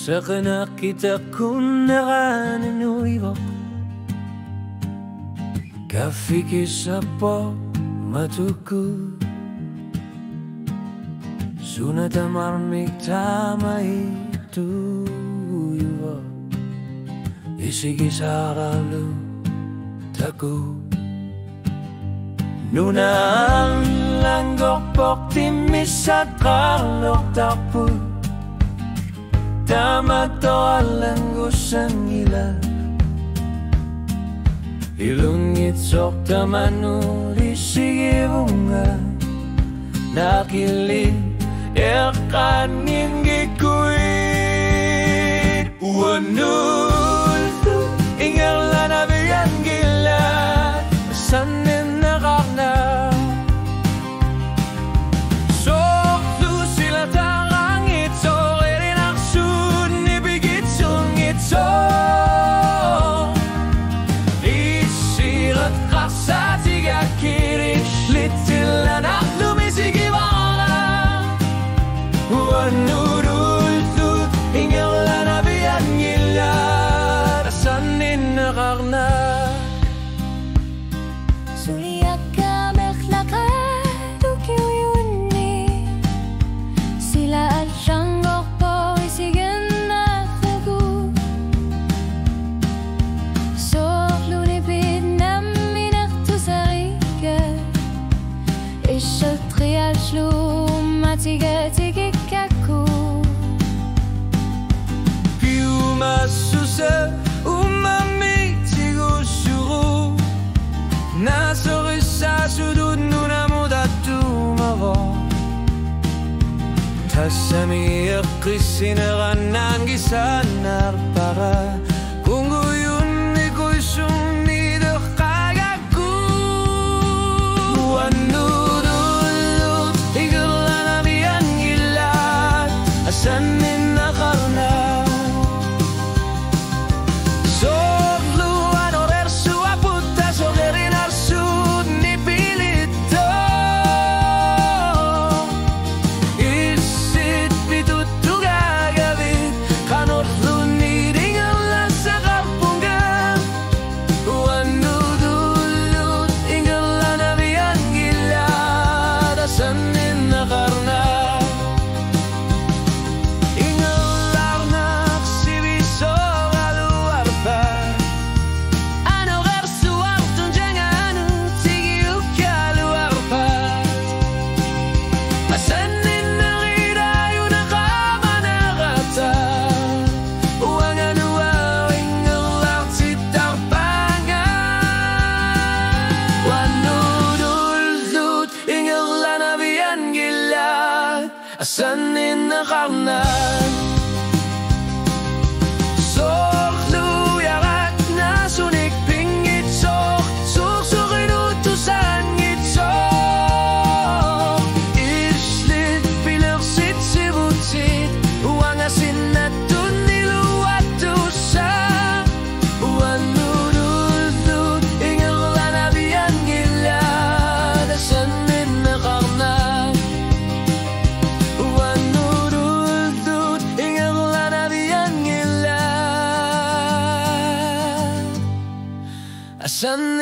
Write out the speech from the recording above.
Sakana kita kunaran nuivo Kafiki sapo matuku Sunata marmik tama itu yuvo Isigi saralu taku Nunaan langgok optimis at kalok tapu Tama to alanggos ang ilan Ilungit sok tamanuli sige bunga Nakilid ekanin gikuit Wanul ingalan na biyan gila Sanin na karna Susa umami tigo suru Nasori sa sudut nuna muda tumavo Tasami iqisineran nanggisan narpara Kunguyun iko'y sumnidok kagaku Wanudulot igulan na biyang ilat Asanin na karna Asanin na karnan Sorlu yarak na sunik pingit sok Susukin utusan ngitsok Islit pilaksit sibutsit Uangasin na tuniluat tusa Uanududud ingalan na biyang gilad Asanin na karnan Sun